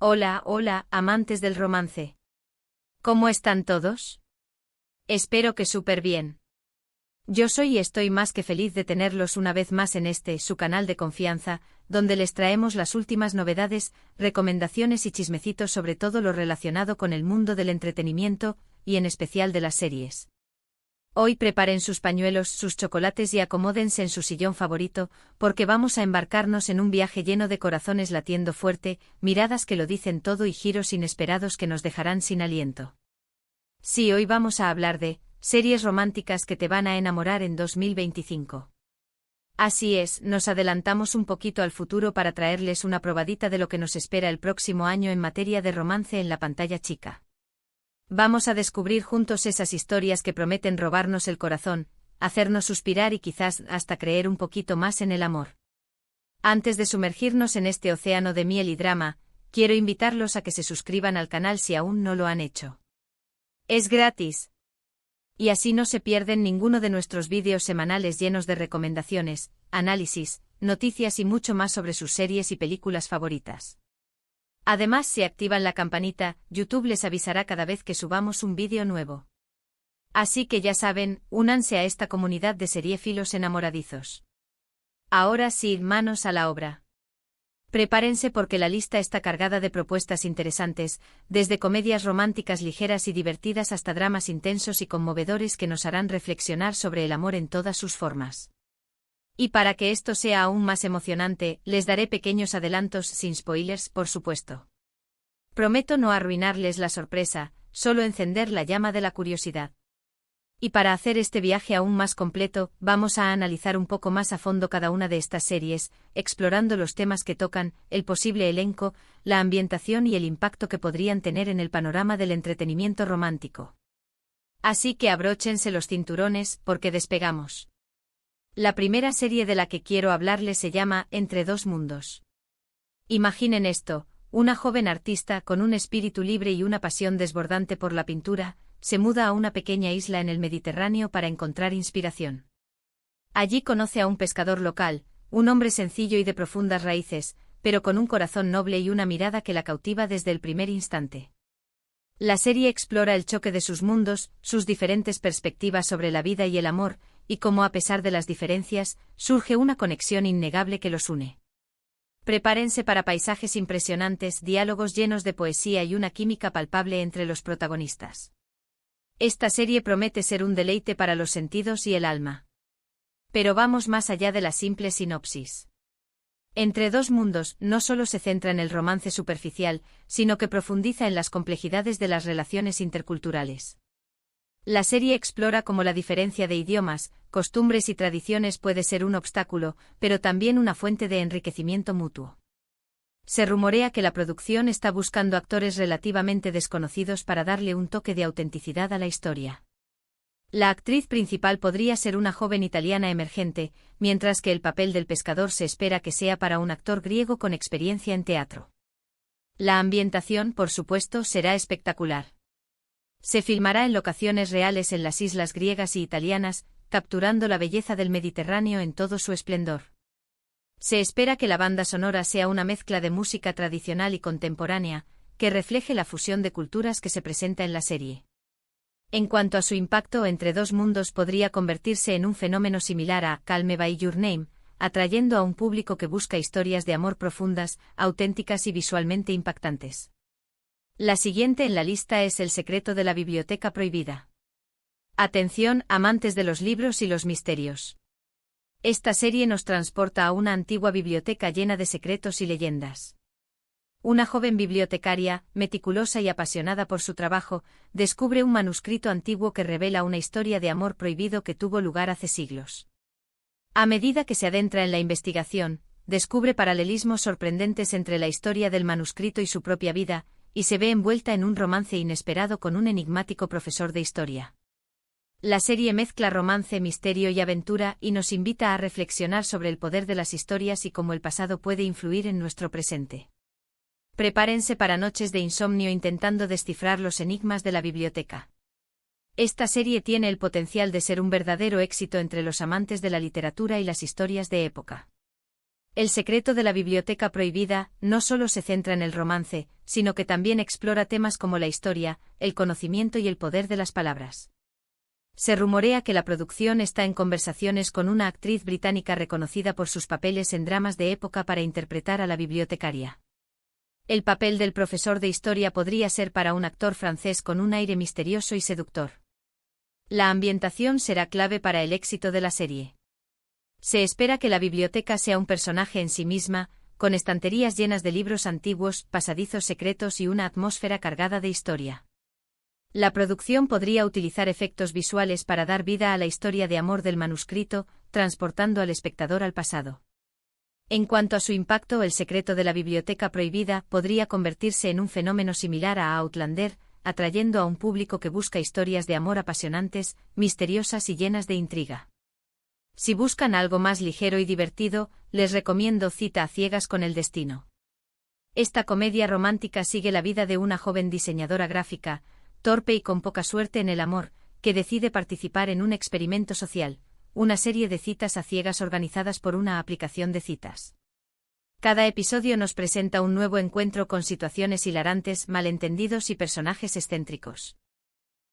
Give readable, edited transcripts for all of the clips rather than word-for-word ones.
Hola, hola, amantes del romance. ¿Cómo están todos? Espero que súper bien. Yo soy y estoy más que feliz de tenerlos una vez más en su canal de confianza, donde les traemos las últimas novedades, recomendaciones y chismecitos sobre todo lo relacionado con el mundo del entretenimiento, y en especial de las series. Hoy preparen sus pañuelos, sus chocolates y acomódense en su sillón favorito, porque vamos a embarcarnos en un viaje lleno de corazones latiendo fuerte, miradas que lo dicen todo y giros inesperados que nos dejarán sin aliento. Sí, hoy vamos a hablar de series románticas que te van a enamorar en 2025. Así es, nos adelantamos un poquito al futuro para traerles una probadita de lo que nos espera el próximo año en materia de romance en la pantalla chica. Vamos a descubrir juntos esas historias que prometen robarnos el corazón, hacernos suspirar y quizás hasta creer un poquito más en el amor. Antes de sumergirnos en este océano de miel y drama, quiero invitarlos a que se suscriban al canal si aún no lo han hecho. Es gratis. Y así no se pierden ninguno de nuestros vídeos semanales llenos de recomendaciones, análisis, noticias y mucho más sobre sus series y películas favoritas. Además, si activan la campanita, YouTube les avisará cada vez que subamos un vídeo nuevo. Así que ya saben, únanse a esta comunidad de seriéfilos enamoradizos. Ahora sí, manos a la obra. Prepárense porque la lista está cargada de propuestas interesantes, desde comedias románticas ligeras y divertidas hasta dramas intensos y conmovedores que nos harán reflexionar sobre el amor en todas sus formas. Y para que esto sea aún más emocionante, les daré pequeños adelantos sin spoilers, por supuesto. Prometo no arruinarles la sorpresa, solo encender la llama de la curiosidad. Y para hacer este viaje aún más completo, vamos a analizar un poco más a fondo cada una de estas series, explorando los temas que tocan, el posible elenco, la ambientación y el impacto que podrían tener en el panorama del entretenimiento romántico. Así que abróchense los cinturones, porque despegamos. La primera serie de la que quiero hablarles se llama Entre dos mundos. Imaginen esto, una joven artista con un espíritu libre y una pasión desbordante por la pintura, se muda a una pequeña isla en el Mediterráneo para encontrar inspiración. Allí conoce a un pescador local, un hombre sencillo y de profundas raíces, pero con un corazón noble y una mirada que la cautiva desde el primer instante. La serie explora el choque de sus mundos, sus diferentes perspectivas sobre la vida y el amor, y cómo a pesar de las diferencias, surge una conexión innegable que los une. Prepárense para paisajes impresionantes, diálogos llenos de poesía y una química palpable entre los protagonistas. Esta serie promete ser un deleite para los sentidos y el alma. Pero vamos más allá de la simple sinopsis. Entre dos mundos no solo se centra en el romance superficial, sino que profundiza en las complejidades de las relaciones interculturales. La serie explora cómo la diferencia de idiomas, costumbres y tradiciones puede ser un obstáculo, pero también una fuente de enriquecimiento mutuo. Se rumorea que la producción está buscando actores relativamente desconocidos para darle un toque de autenticidad a la historia. La actriz principal podría ser una joven italiana emergente, mientras que el papel del pescador se espera que sea para un actor griego con experiencia en teatro. La ambientación, por supuesto, será espectacular. Se filmará en locaciones reales en las islas griegas y italianas, capturando la belleza del Mediterráneo en todo su esplendor. Se espera que la banda sonora sea una mezcla de música tradicional y contemporánea, que refleje la fusión de culturas que se presenta en la serie. En cuanto a su impacto, Entre dos mundos podría convertirse en un fenómeno similar a Call Me by Your Name, atrayendo a un público que busca historias de amor profundas, auténticas y visualmente impactantes. La siguiente en la lista es El secreto de la biblioteca prohibida. Atención, amantes de los libros y los misterios. Esta serie nos transporta a una antigua biblioteca llena de secretos y leyendas. Una joven bibliotecaria, meticulosa y apasionada por su trabajo, descubre un manuscrito antiguo que revela una historia de amor prohibido que tuvo lugar hace siglos. A medida que se adentra en la investigación, descubre paralelismos sorprendentes entre la historia del manuscrito y su propia vida, y se ve envuelta en un romance inesperado con un enigmático profesor de historia. La serie mezcla romance, misterio y aventura y nos invita a reflexionar sobre el poder de las historias y cómo el pasado puede influir en nuestro presente. Prepárense para noches de insomnio intentando descifrar los enigmas de la biblioteca. Esta serie tiene el potencial de ser un verdadero éxito entre los amantes de la literatura y las historias de época. El secreto de la biblioteca prohibida no solo se centra en el romance, sino que también explora temas como la historia, el conocimiento y el poder de las palabras. Se rumorea que la producción está en conversaciones con una actriz británica reconocida por sus papeles en dramas de época para interpretar a la bibliotecaria. El papel del profesor de historia podría ser para un actor francés con un aire misterioso y seductor. La ambientación será clave para el éxito de la serie. Se espera que la biblioteca sea un personaje en sí misma, con estanterías llenas de libros antiguos, pasadizos secretos y una atmósfera cargada de historia. La producción podría utilizar efectos visuales para dar vida a la historia de amor del manuscrito, transportando al espectador al pasado. En cuanto a su impacto, El secreto de la biblioteca prohibida podría convertirse en un fenómeno similar a Outlander, atrayendo a un público que busca historias de amor apasionantes, misteriosas y llenas de intriga. Si buscan algo más ligero y divertido, les recomiendo Cita a ciegas con el destino. Esta comedia romántica sigue la vida de una joven diseñadora gráfica, torpe y con poca suerte en el amor, que decide participar en un experimento social, una serie de citas a ciegas organizadas por una aplicación de citas. Cada episodio nos presenta un nuevo encuentro con situaciones hilarantes, malentendidos y personajes excéntricos.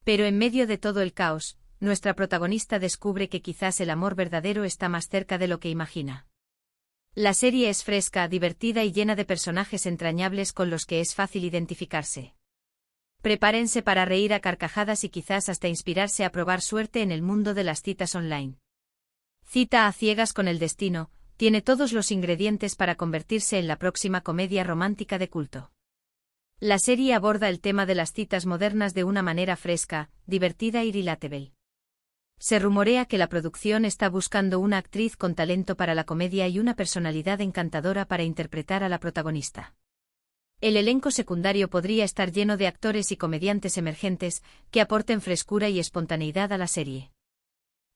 Pero en medio de todo el caos, nuestra protagonista descubre que quizás el amor verdadero está más cerca de lo que imagina. La serie es fresca, divertida y llena de personajes entrañables con los que es fácil identificarse. Prepárense para reír a carcajadas y quizás hasta inspirarse a probar suerte en el mundo de las citas online. Cita a ciegas con el destino tiene todos los ingredientes para convertirse en la próxima comedia romántica de culto. La serie aborda el tema de las citas modernas de una manera fresca, divertida y relatable. Se rumorea que la producción está buscando una actriz con talento para la comedia y una personalidad encantadora para interpretar a la protagonista. El elenco secundario podría estar lleno de actores y comediantes emergentes que aporten frescura y espontaneidad a la serie.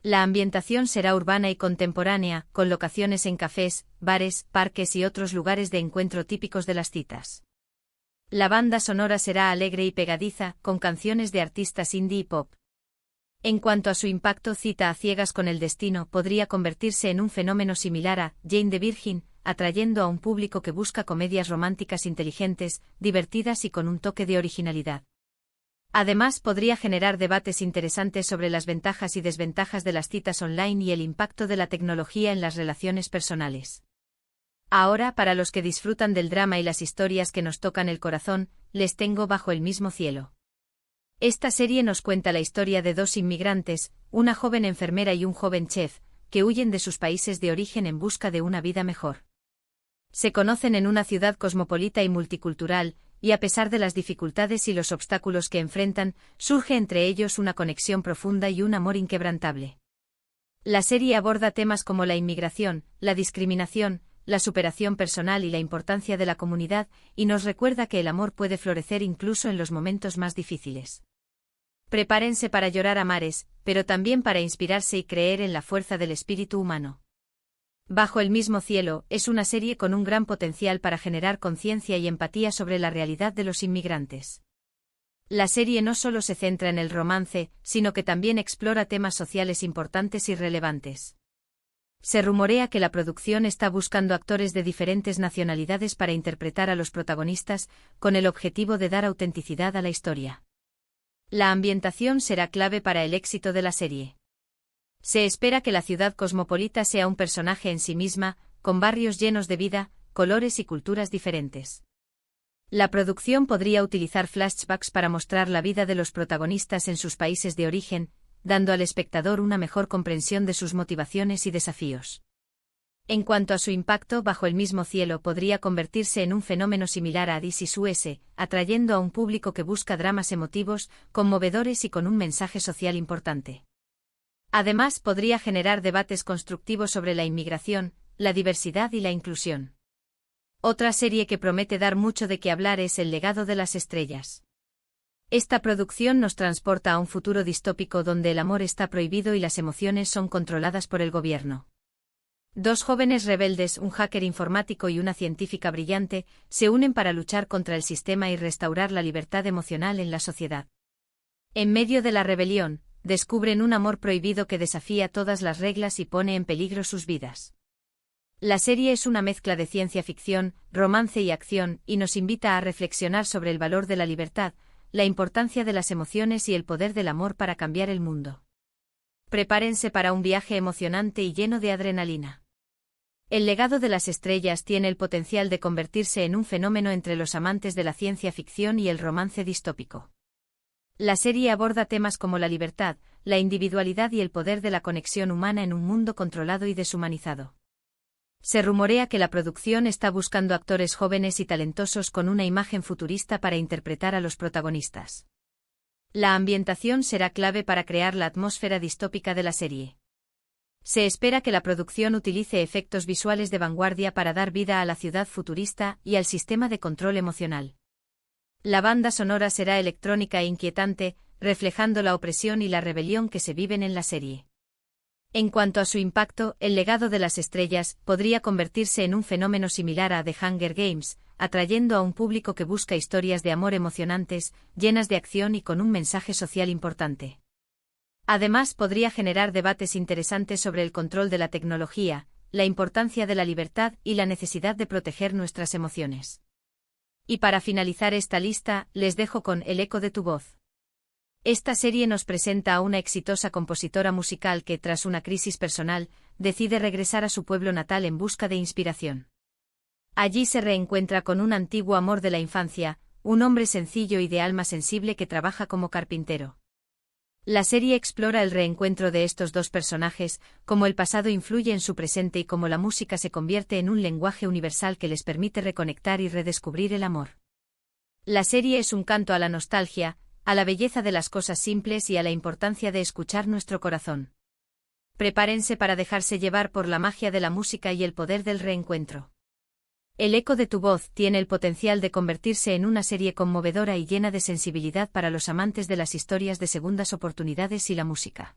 La ambientación será urbana y contemporánea, con locaciones en cafés, bares, parques y otros lugares de encuentro típicos de las citas. La banda sonora será alegre y pegadiza, con canciones de artistas indie y pop. En cuanto a su impacto, Cita a ciegas con el destino podría convertirse en un fenómeno similar a Jane the Virgin, atrayendo a un público que busca comedias románticas inteligentes, divertidas y con un toque de originalidad. Además, podría generar debates interesantes sobre las ventajas y desventajas de las citas online y el impacto de la tecnología en las relaciones personales. Ahora, para los que disfrutan del drama y las historias que nos tocan el corazón, les tengo Bajo el mismo cielo. Esta serie nos cuenta la historia de dos inmigrantes, una joven enfermera y un joven chef, que huyen de sus países de origen en busca de una vida mejor. Se conocen en una ciudad cosmopolita y multicultural, y a pesar de las dificultades y los obstáculos que enfrentan, surge entre ellos una conexión profunda y un amor inquebrantable. La serie aborda temas como la inmigración, la discriminación, la superación personal y la importancia de la comunidad, y nos recuerda que el amor puede florecer incluso en los momentos más difíciles. Prepárense para llorar a mares, pero también para inspirarse y creer en la fuerza del espíritu humano. Bajo el mismo cielo es una serie con un gran potencial para generar conciencia y empatía sobre la realidad de los inmigrantes. La serie no solo se centra en el romance, sino que también explora temas sociales importantes y relevantes. Se rumorea que la producción está buscando actores de diferentes nacionalidades para interpretar a los protagonistas, con el objetivo de dar autenticidad a la historia. La ambientación será clave para el éxito de la serie. Se espera que la ciudad cosmopolita sea un personaje en sí misma, con barrios llenos de vida, colores y culturas diferentes. La producción podría utilizar flashbacks para mostrar la vida de los protagonistas en sus países de origen, dando al espectador una mejor comprensión de sus motivaciones y desafíos. En cuanto a su impacto, Bajo el mismo cielo podría convertirse en un fenómeno similar a This Is Us, atrayendo a un público que busca dramas emotivos, conmovedores y con un mensaje social importante. Además, podría generar debates constructivos sobre la inmigración, la diversidad y la inclusión. Otra serie que promete dar mucho de qué hablar es El legado de las estrellas. Esta producción nos transporta a un futuro distópico donde el amor está prohibido y las emociones son controladas por el gobierno. Dos jóvenes rebeldes, un hacker informático y una científica brillante, se unen para luchar contra el sistema y restaurar la libertad emocional en la sociedad. En medio de la rebelión, descubren un amor prohibido que desafía todas las reglas y pone en peligro sus vidas. La serie es una mezcla de ciencia ficción, romance y acción, y nos invita a reflexionar sobre el valor de la libertad, la importancia de las emociones y el poder del amor para cambiar el mundo. Prepárense para un viaje emocionante y lleno de adrenalina. El legado de las estrellas tiene el potencial de convertirse en un fenómeno entre los amantes de la ciencia ficción y el romance distópico. La serie aborda temas como la libertad, la individualidad y el poder de la conexión humana en un mundo controlado y deshumanizado. Se rumorea que la producción está buscando actores jóvenes y talentosos con una imagen futurista para interpretar a los protagonistas. La ambientación será clave para crear la atmósfera distópica de la serie. Se espera que la producción utilice efectos visuales de vanguardia para dar vida a la ciudad futurista y al sistema de control emocional. La banda sonora será electrónica e inquietante, reflejando la opresión y la rebelión que se viven en la serie. En cuanto a su impacto, el legado de las estrellas podría convertirse en un fenómeno similar a The Hunger Games, atrayendo a un público que busca historias de amor emocionantes, llenas de acción y con un mensaje social importante. Además, podría generar debates interesantes sobre el control de la tecnología, la importancia de la libertad y la necesidad de proteger nuestras emociones. Y para finalizar esta lista, les dejo con El eco de tu voz. Esta serie nos presenta a una exitosa compositora musical que, tras una crisis personal, decide regresar a su pueblo natal en busca de inspiración. Allí se reencuentra con un antiguo amor de la infancia, un hombre sencillo y de alma sensible que trabaja como carpintero. La serie explora el reencuentro de estos dos personajes, cómo el pasado influye en su presente y cómo la música se convierte en un lenguaje universal que les permite reconectar y redescubrir el amor. La serie es un canto a la nostalgia, a la belleza de las cosas simples y a la importancia de escuchar nuestro corazón. Prepárense para dejarse llevar por la magia de la música y el poder del reencuentro. El eco de tu voz tiene el potencial de convertirse en una serie conmovedora y llena de sensibilidad para los amantes de las historias de segundas oportunidades y la música.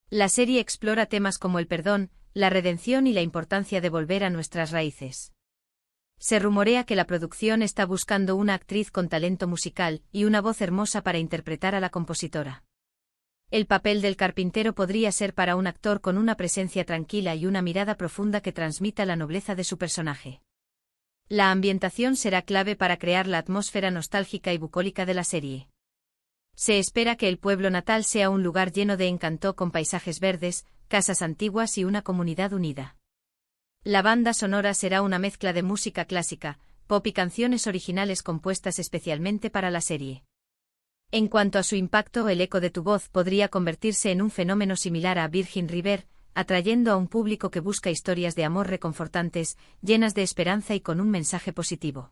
La serie explora temas como el perdón, la redención y la importancia de volver a nuestras raíces. Se rumorea que la producción está buscando una actriz con talento musical y una voz hermosa para interpretar a la compositora. El papel del carpintero podría ser para un actor con una presencia tranquila y una mirada profunda que transmita la nobleza de su personaje. La ambientación será clave para crear la atmósfera nostálgica y bucólica de la serie. Se espera que el pueblo natal sea un lugar lleno de encanto con paisajes verdes, casas antiguas y una comunidad unida. La banda sonora será una mezcla de música clásica, pop y canciones originales compuestas especialmente para la serie. En cuanto a su impacto, el eco de tu voz podría convertirse en un fenómeno similar a Virgin River, atrayendo a un público que busca historias de amor reconfortantes, llenas de esperanza y con un mensaje positivo.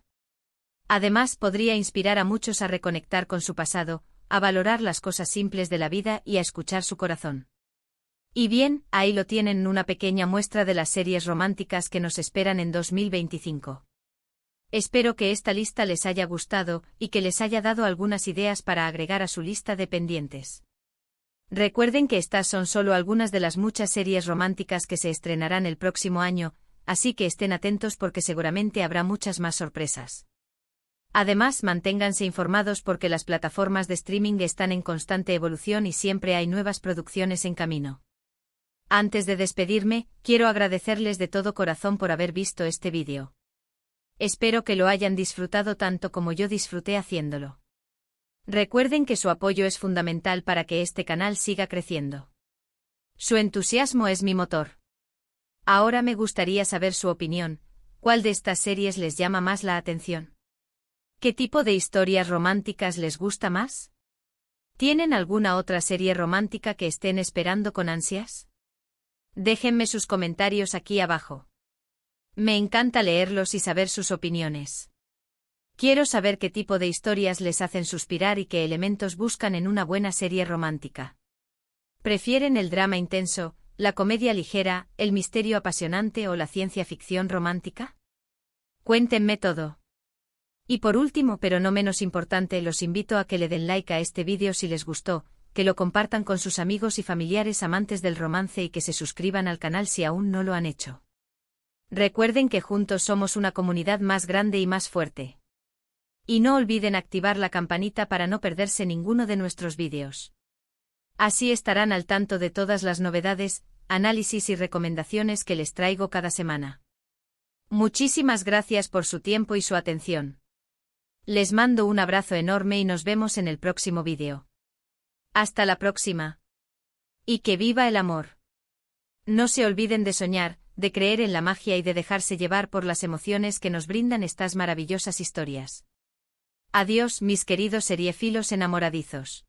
Además, podría inspirar a muchos a reconectar con su pasado, a valorar las cosas simples de la vida y a escuchar su corazón. Y bien, ahí lo tienen, una pequeña muestra de las series románticas que nos esperan en 2025. Espero que esta lista les haya gustado y que les haya dado algunas ideas para agregar a su lista de pendientes. Recuerden que estas son solo algunas de las muchas series románticas que se estrenarán el próximo año, así que estén atentos porque seguramente habrá muchas más sorpresas. Además, manténganse informados porque las plataformas de streaming están en constante evolución y siempre hay nuevas producciones en camino. Antes de despedirme, quiero agradecerles de todo corazón por haber visto este vídeo. Espero que lo hayan disfrutado tanto como yo disfruté haciéndolo. Recuerden que su apoyo es fundamental para que este canal siga creciendo. Su entusiasmo es mi motor. Ahora me gustaría saber su opinión. ¿Cuál de estas series les llama más la atención? ¿Qué tipo de historias románticas les gusta más? ¿Tienen alguna otra serie romántica que estén esperando con ansias? Déjenme sus comentarios aquí abajo. Me encanta leerlos y saber sus opiniones. Quiero saber qué tipo de historias les hacen suspirar y qué elementos buscan en una buena serie romántica. ¿Prefieren el drama intenso, la comedia ligera, el misterio apasionante o la ciencia ficción romántica? Cuéntenme todo. Y por último, pero no menos importante, los invito a que le den like a este vídeo si les gustó, que lo compartan con sus amigos y familiares amantes del romance y que se suscriban al canal si aún no lo han hecho. Recuerden que juntos somos una comunidad más grande y más fuerte. Y no olviden activar la campanita para no perderse ninguno de nuestros vídeos. Así estarán al tanto de todas las novedades, análisis y recomendaciones que les traigo cada semana. Muchísimas gracias por su tiempo y su atención. Les mando un abrazo enorme y nos vemos en el próximo vídeo. Hasta la próxima. Y que viva el amor. No se olviden de soñar, de creer en la magia y de dejarse llevar por las emociones que nos brindan estas maravillosas historias. Adiós, mis queridos seriéfilos enamoradizos.